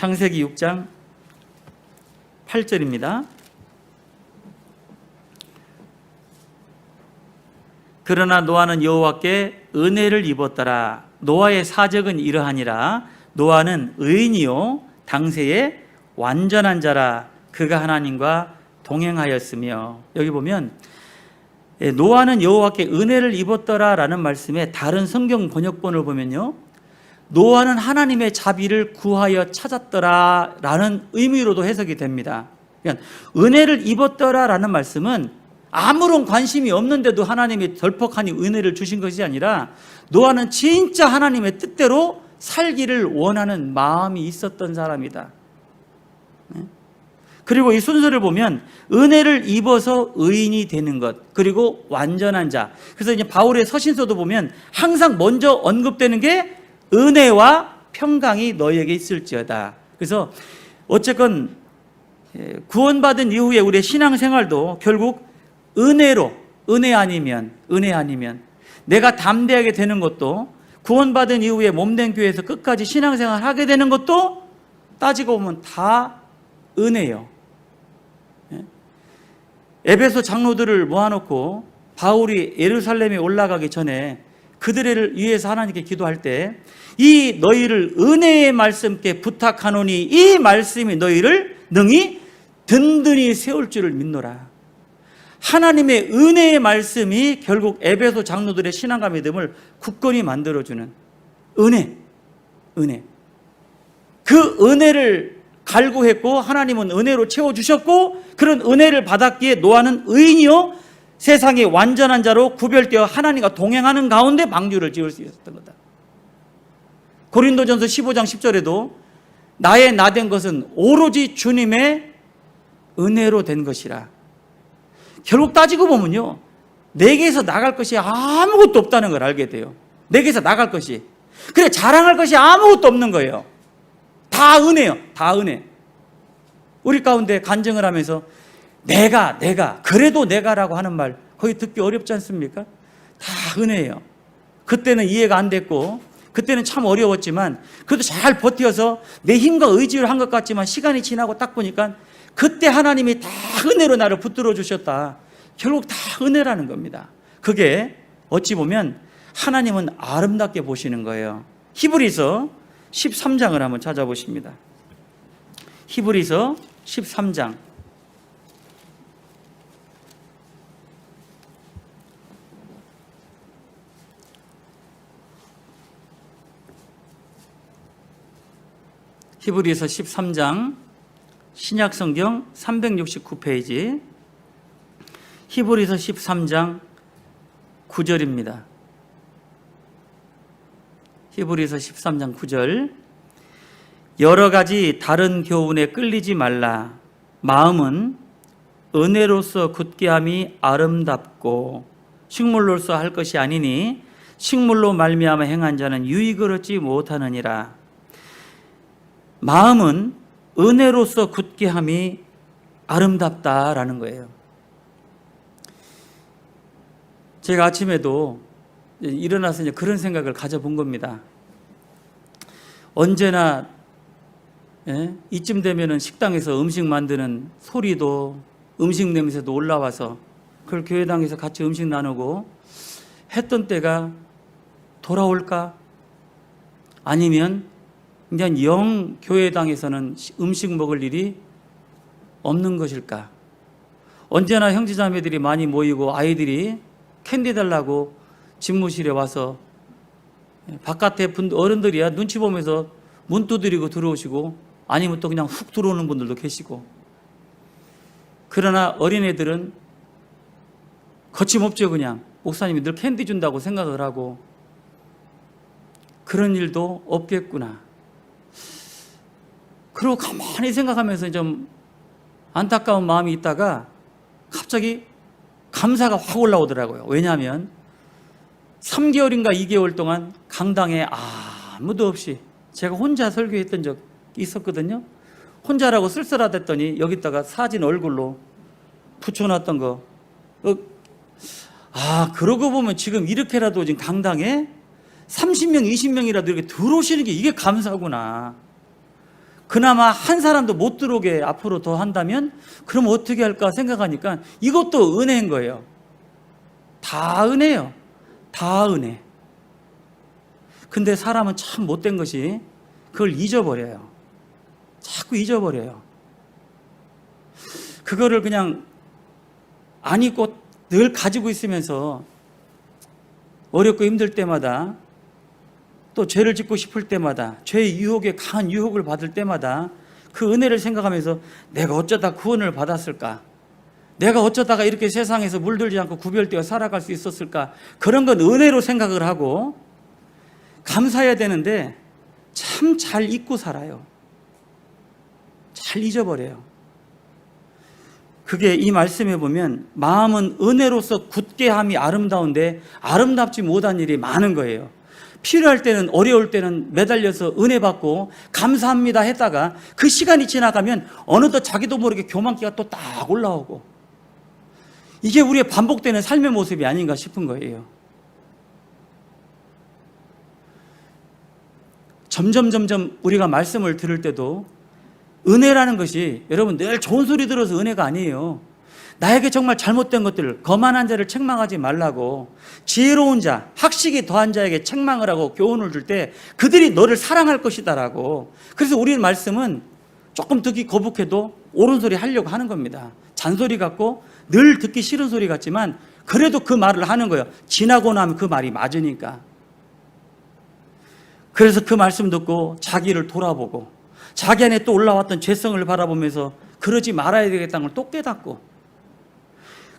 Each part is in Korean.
창세기 6장 8절입니다. 그러나 노아는 여호와께 은혜를 입었더라. 노아의 사적은 이러하니라. 노아는 의인이요 당세에 완전한 자라. 그가 하나님과 동행하였으며. 여기 보면 노아는 여호와께 은혜를 입었더라 라는 말씀에 다른 성경 번역본을 보면요, 노아는 하나님의 자비를 구하여 찾았더라 라는 의미로도 해석이 됩니다. 그러니까 은혜를 입었더라 라는 말씀은 아무런 관심이 없는데도 하나님이 덜컥하니 은혜를 주신 것이 아니라 노아는 진짜 하나님의 뜻대로 살기를 원하는 마음이 있었던 사람이다. 그리고 이 순서를 보면 은혜를 입어서 의인이 되는 것, 그리고 완전한 자. 그래서 이제 바울의 서신서도 보면 항상 먼저 언급되는 게 은혜와 평강이 너희에게 있을지어다. 그래서 어쨌건 구원받은 이후에 우리의 신앙생활도 결국 은혜로, 은혜 아니면 내가 담대하게 되는 것도, 구원받은 이후에 몸된 교회에서 끝까지 신앙생활 하게 되는 것도 따지고 보면 다 은혜요. 에베소 장로들을 모아놓고 바울이 예루살렘에 올라가기 전에 그들을 위해서 하나님께 기도할 때 이 너희를 은혜의 말씀께 부탁하노니 이 말씀이 너희를 능히 든든히 세울 줄을 믿노라. 하나님의 은혜의 말씀이 결국 에베소 장로들의 신앙과 믿음을 굳건히 만들어주는 은혜. 그 은혜를 갈구했고 하나님은 은혜로 채워주셨고, 그런 은혜를 받았기에 노아는 의인이요 세상의 완전한 자로 구별되어 하나님과 동행하는 가운데 방주를 지을 수 있었던 거다. 고린도전서 15장 10절에도 나의 나된 것은 오로지 주님의 은혜로 된 것이라. 결국 따지고 보면요, 내게서 나갈 것이 아무것도 없다는 걸 알게 돼요. 내게서 나갈 것이, 그래 자랑할 것이 아무것도 없는 거예요. 다 은혜요. 다 은혜. 우리 가운데 간증을 하면서 내가 그래도 내가라고 하는 말 거의 듣기 어렵지 않습니까? 다 은혜예요. 그때는 이해가 안 됐고 그때는 참 어려웠지만 그래도 잘 버텨서 내 힘과 의지로 한 것 같지만 시간이 지나고 딱 보니까 그때 하나님이 다 은혜로 나를 붙들어 주셨다. 결국 다 은혜라는 겁니다. 그게 어찌 보면 하나님은 아름답게 보시는 거예요. 히브리서 13장을 한번 찾아보십니다. 히브리서 13장. 히브리서 13장 신약성경 369페이지 히브리서 13장 9절입니다. 히브리서 13장 9절. 여러 가지 다른 교훈에 끌리지 말라. 마음은 은혜로서 굳게함이 아름답고 식물로서 할 것이 아니니 식물로 말미암아 행한 자는 유익을 얻지 못하느니라. 마음은 은혜로서 굳게함이 아름답다라는 거예요. 제가 아침에도 일어나서 이제 그런 생각을 가져본 겁니다. 언제나 이쯤 되면은 식당에서 음식 만드는 소리도 음식 냄새도 올라와서 그걸 교회당에서 같이 음식 나누고 했던 때가 돌아올까? 아니면 그냥 영 교회당에서는 음식 먹을 일이 없는 것일까? 언제나 형제자매들이 많이 모이고 아이들이 캔디 달라고 집무실에 와서 바깥에 어른들이야 눈치 보면서 문 두드리고 들어오시고 아니면 또 그냥 훅 들어오는 분들도 계시고, 그러나 어린애들은 거침없죠. 그냥 목사님이 늘 캔디 준다고 생각을 하고 그런 일도 없겠구나. 그리고 가만히 생각하면서 좀 안타까운 마음이 있다가 갑자기 감사가 확 올라오더라고요. 왜냐하면 3개월인가 2개월 동안 강당에 아무도 없이 제가 혼자 설교했던 적이 있었거든요. 혼자라고 쓸쓸하댔더니 여기다가 사진 얼굴로 붙여놨던 거. 그러고 보면 지금 이렇게라도 지금 강당에 30명, 20명이라도 이렇게 들어오시는 게 이게 감사구나. 그나마 한 사람도 못 들어오게 앞으로 더 한다면 그럼 어떻게 할까 생각하니까 이것도 은혜인 거예요. 다 은혜예요. 다 은혜. 근데 사람은 참 못된 것이 그걸 잊어버려요. 자꾸 잊어버려요. 그거를 그냥 안 잊고 늘 가지고 있으면서 어렵고 힘들 때마다 또 죄를 짓고 싶을 때마다 죄의 유혹에 강한 유혹을 받을 때마다 그 은혜를 생각하면서 내가 어쩌다 구원을 받았을까? 내가 어쩌다가 이렇게 세상에서 물들지 않고 구별되어 살아갈 수 있었을까? 그런 건 은혜로 생각을 하고 감사해야 되는데 참 잘 잊고 살아요. 잘 잊어버려요. 그게 이 말씀에 보면 마음은 은혜로서 굳게 함이 아름다운데 아름답지 못한 일이 많은 거예요. 필요할 때는 어려울 때는 매달려서 은혜 받고 감사합니다 했다가 그 시간이 지나가면 어느덧 자기도 모르게 교만기가 또 딱 올라오고 이게 우리의 반복되는 삶의 모습이 아닌가 싶은 거예요. 점점 우리가 말씀을 들을 때도 은혜라는 것이 여러분 늘 좋은 소리 들어서 은혜가 아니에요. 나에게 정말 잘못된 것들, 거만한 자를 책망하지 말라고 지혜로운 자, 학식이 더한 자에게 책망을 하고 교훈을 줄 때 그들이 너를 사랑할 것이다라고. 그래서 우리는 말씀은 조금 듣기 거북해도 옳은 소리 하려고 하는 겁니다. 잔소리 같고 늘 듣기 싫은 소리 같지만 그래도 그 말을 하는 거예요. 지나고 나면 그 말이 맞으니까. 그래서 그 말씀 듣고 자기를 돌아보고 자기 안에 또 올라왔던 죄성을 바라보면서 그러지 말아야 되겠다는 걸 또 깨닫고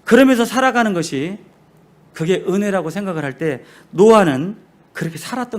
그러면서 살아가는 것이 그게 은혜라고 생각을 할 때 노아는 그렇게 살았던